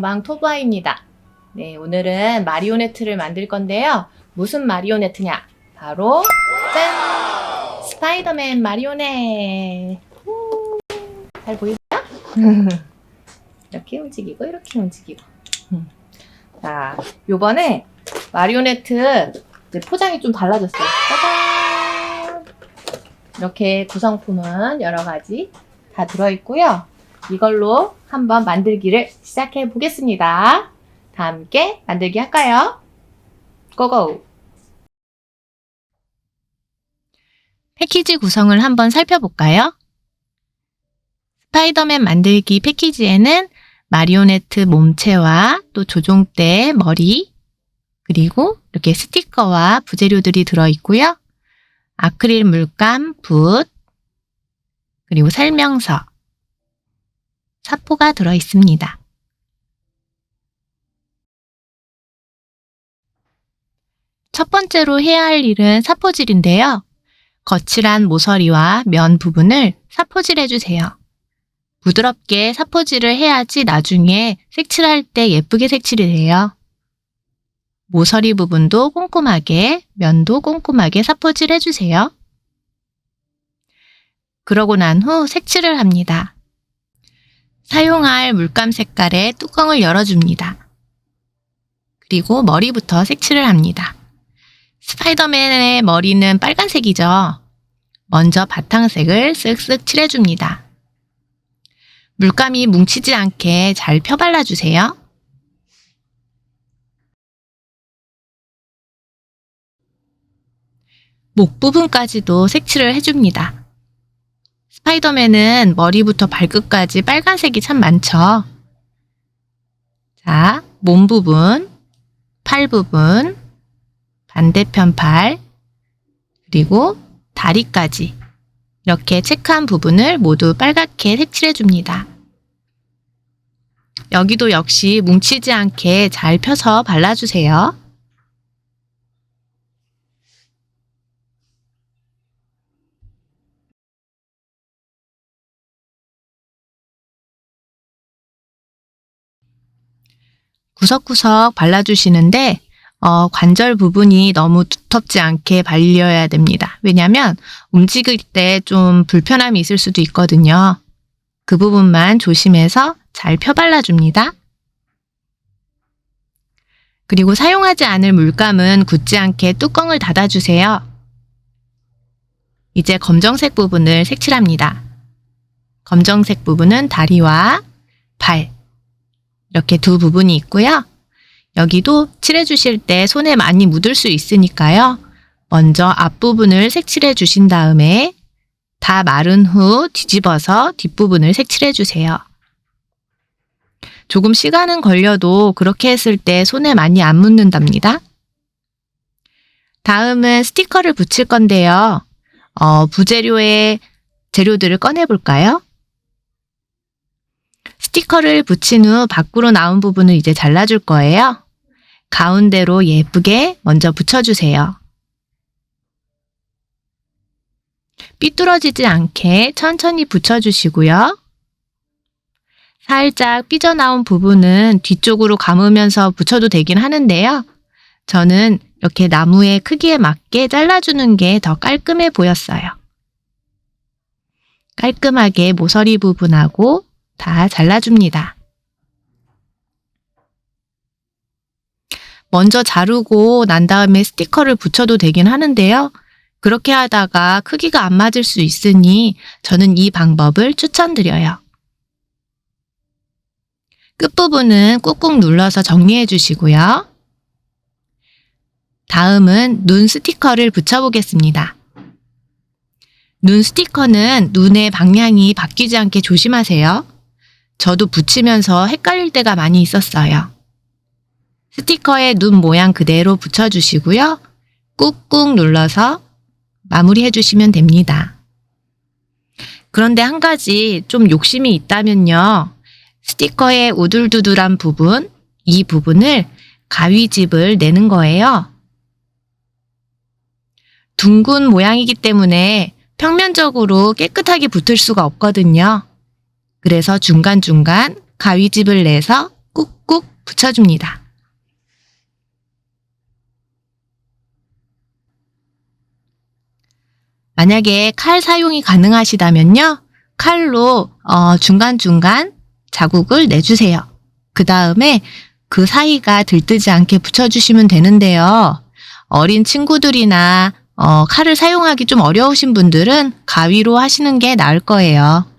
동방토부아입니다. 네, 오늘은 마리오네트를 만들 건데요. 무슨 마리오네트냐? 바로 짠! 스파이더맨 마리오네. 잘 보이죠? 이렇게 움직이고 이렇게 움직이고. 자, 요번에 마리오네트 포장이 좀 달라졌어요. 짜잔! 이렇게 구성품은 여러 가지 다 들어있고요. 이걸로 한번 만들기를 시작해 보겠습니다. 다 함께 만들기 할까요? 고고! 패키지 구성을 한번 살펴볼까요? 스파이더맨 만들기 패키지에는 마리오네트 몸체와 또 조종대 머리, 그리고 이렇게 스티커와 부재료들이 들어있고요. 아크릴 물감, 붓, 그리고 설명서, 사포가 들어있습니다. 첫 번째로 해야 할 일은 사포질인데요. 거칠한 모서리와 면 부분을 사포질해주세요. 부드럽게 사포질을 해야지 나중에 색칠할 때 예쁘게 색칠이 돼요. 모서리 부분도 꼼꼼하게, 면도 꼼꼼하게 사포질해주세요. 그러고 난 후 색칠을 합니다. 사용할 물감 색깔의 뚜껑을 열어줍니다. 그리고 머리부터 색칠을 합니다. 스파이더맨의 머리는 빨간색이죠. 먼저 바탕색을 쓱쓱 칠해줍니다. 물감이 뭉치지 않게 잘 펴발라주세요. 목 부분까지도 색칠을 해줍니다. 스파이더맨은 머리부터 발끝까지 빨간색이 참 많죠. 자, 몸 부분, 팔 부분, 반대편 팔, 그리고 다리까지 이렇게 체크한 부분을 모두 빨갛게 색칠해줍니다. 여기도 역시 뭉치지 않게 잘 펴서 발라주세요. 구석구석 발라주시는데 관절 부분이 너무 두텁지 않게 발려야 됩니다. 왜냐하면 움직일 때 좀 불편함이 있을 수도 있거든요. 그 부분만 조심해서 잘 펴발라줍니다. 그리고 사용하지 않을 물감은 굳지 않게 뚜껑을 닫아주세요. 이제 검정색 부분을 색칠합니다. 검정색 부분은 다리와 발, 이렇게 두 부분이 있고요. 여기도 칠해주실 때 손에 많이 묻을 수 있으니까요. 먼저 앞부분을 색칠해 주신 다음에 다 마른 후 뒤집어서 뒷부분을 색칠해 주세요. 조금 시간은 걸려도 그렇게 했을 때 손에 많이 안 묻는답니다. 다음은 스티커를 붙일 건데요. 부재료의 재료들을 꺼내 볼까요? 스티커를 붙인 후 밖으로 나온 부분을 이제 잘라줄 거예요. 가운데로 예쁘게 먼저 붙여주세요. 삐뚤어지지 않게 천천히 붙여주시고요. 살짝 삐져나온 부분은 뒤쪽으로 감으면서 붙여도 되긴 하는데요. 저는 이렇게 나무의 크기에 맞게 잘라주는 게 더 깔끔해 보였어요. 깔끔하게 모서리 부분하고 다 잘라줍니다. 먼저 자르고 난 다음에 스티커를 붙여도 되긴 하는데요. 그렇게 하다가 크기가 안 맞을 수 있으니 저는 이 방법을 추천드려요. 끝부분은 꾹꾹 눌러서 정리해 주시고요. 다음은 눈 스티커를 붙여보겠습니다. 눈 스티커는 눈의 방향이 바뀌지 않게 조심하세요. 저도 붙이면서 헷갈릴 때가 많이 있었어요. 스티커에 눈 모양 그대로 붙여주시고요. 꾹꾹 눌러서 마무리해 주시면 됩니다. 그런데 한 가지 좀 욕심이 있다면요. 스티커의 우둘두둘한 부분, 이 부분을 가위집을 내는 거예요. 둥근 모양이기 때문에 평면적으로 깨끗하게 붙을 수가 없거든요. 그래서 중간중간 가위집을 내서 꾹꾹 붙여줍니다. 만약에 칼 사용이 가능하시다면요. 칼로 중간중간 자국을 내주세요. 그 다음에 그 사이가 들뜨지 않게 붙여주시면 되는데요. 어린 친구들이나 칼을 사용하기 좀 어려우신 분들은 가위로 하시는 게 나을 거예요.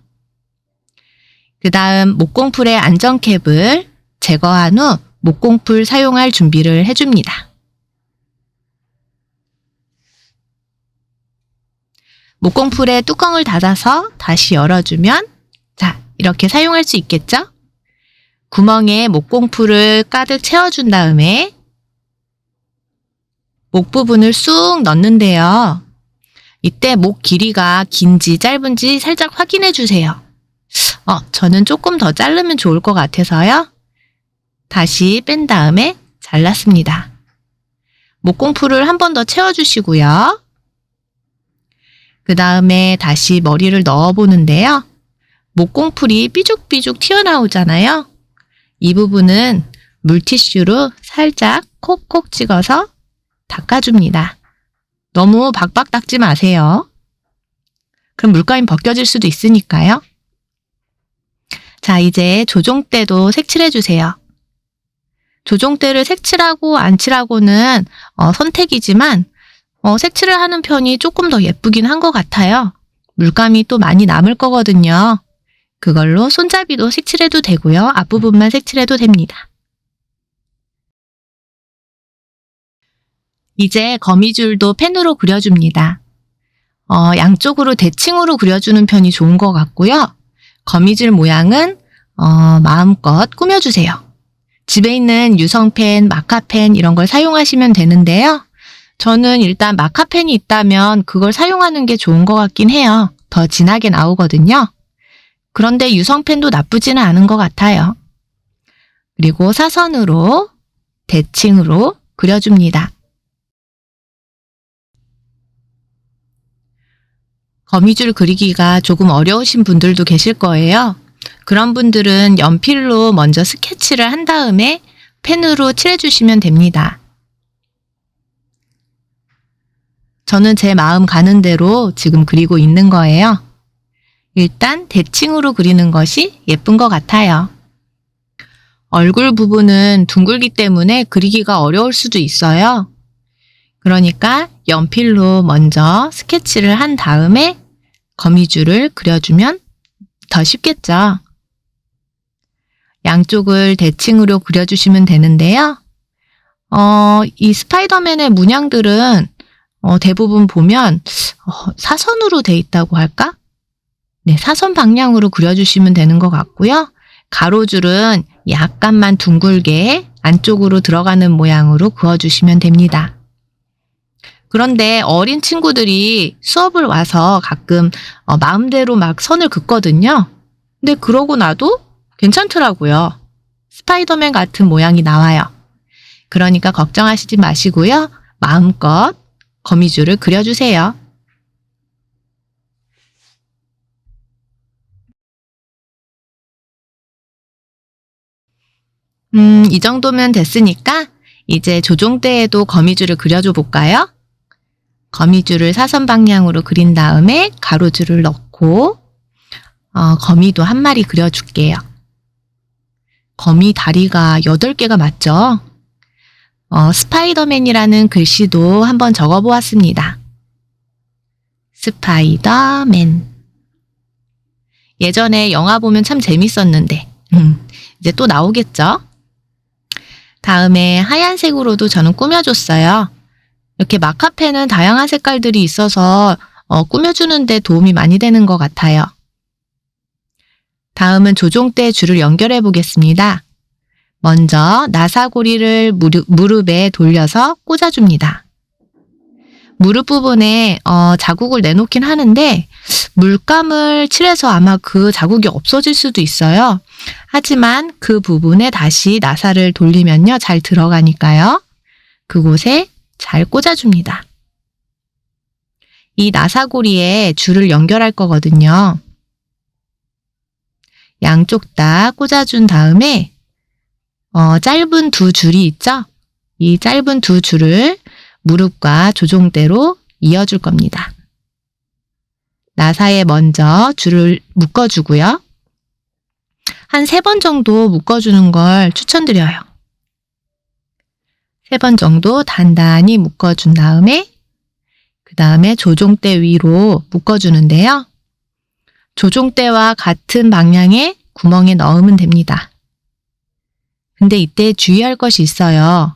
그 다음 목공풀의 안전캡을 제거한 후 목공풀 사용할 준비를 해줍니다. 목공풀의 뚜껑을 닫아서 다시 열어주면 자, 이렇게 사용할 수 있겠죠? 구멍에 목공풀을 가득 채워준 다음에 목 부분을 쑥 넣는데요. 이때 목 길이가 긴지 짧은지 살짝 확인해 주세요. 저는 조금 더 자르면 좋을 것 같아서요. 다시 뺀 다음에 잘랐습니다. 목공풀을 한 번 더 채워주시고요. 그 다음에 다시 머리를 넣어보는데요. 목공풀이 삐죽삐죽 튀어나오잖아요. 이 부분은 물티슈로 살짝 콕콕 찍어서 닦아줍니다. 너무 박박 닦지 마세요. 그럼 물감이 벗겨질 수도 있으니까요. 자, 이제 조종대도 색칠해주세요. 조종대를 색칠하고 안 칠하고는 선택이지만 색칠을 하는 편이 조금 더 예쁘긴 한 것 같아요. 물감이 또 많이 남을 거거든요. 그걸로 손잡이도 색칠해도 되고요. 앞부분만 색칠해도 됩니다. 이제 거미줄도 펜으로 그려줍니다. 양쪽으로 대칭으로 그려주는 편이 좋은 것 같고요. 거미줄 모양은 마음껏 꾸며주세요. 집에 있는 유성펜, 마카펜 이런 걸 사용하시면 되는데요. 저는 일단 마카펜이 있다면 그걸 사용하는 게 좋은 것 같긴 해요. 더 진하게 나오거든요. 그런데 유성펜도 나쁘지는 않은 것 같아요. 그리고 사선으로 대칭으로 그려줍니다. 거미줄 그리기가 조금 어려우신 분들도 계실 거예요. 그런 분들은 연필로 먼저 스케치를 한 다음에 펜으로 칠해주시면 됩니다. 저는 제 마음 가는 대로 지금 그리고 있는 거예요. 일단 대칭으로 그리는 것이 예쁜 것 같아요. 얼굴 부분은 둥글기 때문에 그리기가 어려울 수도 있어요. 그러니까 연필로 먼저 스케치를 한 다음에 거미줄을 그려주면 더 쉽겠죠. 양쪽을 대칭으로 그려주시면 되는데요. 이 스파이더맨의 문양들은 대부분 보면 사선으로 돼 있다고 할까? 네, 사선 방향으로 그려주시면 되는 것 같고요. 가로줄은 약간만 둥글게 안쪽으로 들어가는 모양으로 그어주시면 됩니다. 그런데 어린 친구들이 수업을 와서 가끔 마음대로 막 선을 긋거든요. 근데 그러고 나도 괜찮더라고요. 스파이더맨 같은 모양이 나와요. 그러니까 걱정하시지 마시고요. 마음껏 거미줄을 그려주세요. 이 정도면 됐으니까 이제 조종대에도 거미줄을 그려줘 볼까요? 거미줄을 사선 방향으로 그린 다음에 가로줄을 넣고 거미도 한 마리 그려줄게요. 거미 다리가 8개가 맞죠? 스파이더맨이라는 글씨도 한번 적어보았습니다. 스파이더맨. 예전에 영화 보면 참 재밌었는데 이제 또 나오겠죠? 다음에 하얀색으로도 저는 꾸며줬어요. 이렇게 마카펜은 다양한 색깔들이 있어서 꾸며주는 데 도움이 많이 되는 것 같아요. 다음은 조종대 줄을 연결해 보겠습니다. 먼저 나사고리를 무릎에 돌려서 꽂아줍니다. 무릎 부분에 자국을 내놓긴 하는데 물감을 칠해서 아마 그 자국이 없어질 수도 있어요. 하지만 그 부분에 다시 나사를 돌리면요, 잘 들어가니까요. 그곳에 잘 꽂아줍니다. 이 나사고리에 줄을 연결할 거거든요. 양쪽 다 꽂아준 다음에 짧은 두 줄이 있죠? 이 짧은 두 줄을 무릎과 조종대로 이어줄 겁니다. 나사에 먼저 줄을 묶어주고요. 한 3번 정도 묶어주는 걸 추천드려요. 3번 정도 단단히 묶어준 다음에 그 다음에 조종대 위로 묶어주는데요. 조종대와 같은 방향의 구멍에 넣으면 됩니다. 근데 이때 주의할 것이 있어요.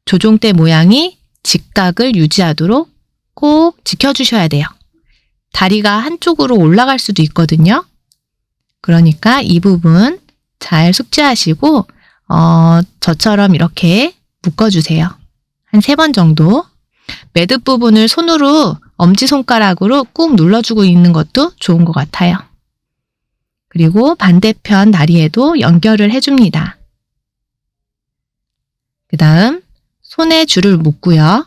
조종대 모양이 직각을 유지하도록 꼭 지켜주셔야 돼요. 다리가 한쪽으로 올라갈 수도 있거든요. 그러니까 이 부분 잘 숙지하시고 저처럼 이렇게 묶어주세요. 한 3번 정도. 매듭 부분을 손으로 엄지손가락으로 꾹 눌러주고 있는 것도 좋은 것 같아요. 그리고 반대편 다리에도 연결을 해줍니다. 그 다음 손에 줄을 묶고요.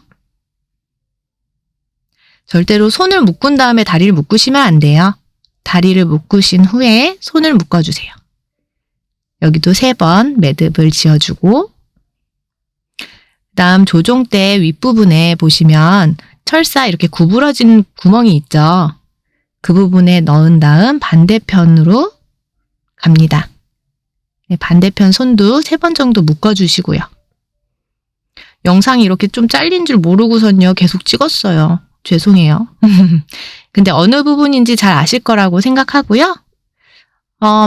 절대로 손을 묶은 다음에 다리를 묶으시면 안 돼요. 다리를 묶으신 후에 손을 묶어주세요. 여기도 3번 매듭을 지어주고 그 다음 조종대 윗부분에 보시면 철사 이렇게 구부러진 구멍이 있죠. 그 부분에 넣은 다음 반대편으로 갑니다. 반대편 손도 3번 정도 묶어주시고요. 영상이 이렇게 좀 잘린 줄 모르고선요. 계속 찍었어요. 죄송해요. 근데 어느 부분인지 잘 아실 거라고 생각하고요.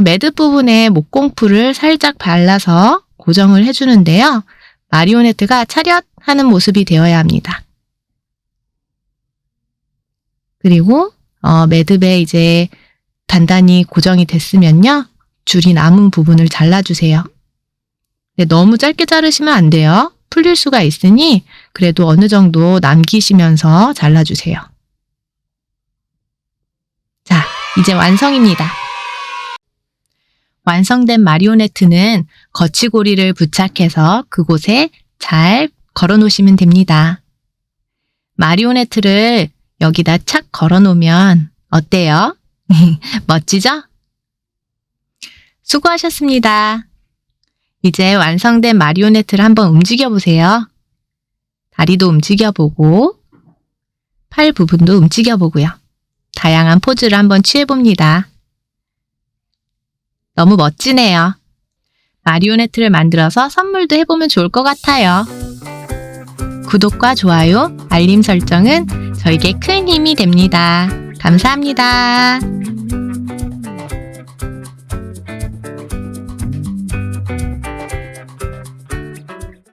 매듭 부분에 목공풀을 살짝 발라서 고정을 해주는데요. 마리오네트가 차렷 하는 모습이 되어야 합니다. 그리고 매듭에 이제 단단히 고정이 됐으면요. 줄이 남은 부분을 잘라주세요. 너무 짧게 자르시면 안 돼요. 풀릴 수가 있으니 그래도 어느 정도 남기시면서 잘라주세요. 자, 이제 완성입니다. 완성된 마리오네트는 거치고리를 부착해서 그곳에 잘 걸어 놓으시면 됩니다. 마리오네트를 여기다 착 걸어 놓으면 어때요? 멋지죠? 수고하셨습니다. 이제 완성된 마리오네트를 한번 움직여 보세요. 다리도 움직여 보고 팔 부분도 움직여 보고요. 다양한 포즈를 한번 취해 봅니다. 너무 멋지네요. 마리오네트를 만들어서 선물도 해보면 좋을 것 같아요. 구독과 좋아요, 알림 설정은 저에게 큰 힘이 됩니다. 감사합니다.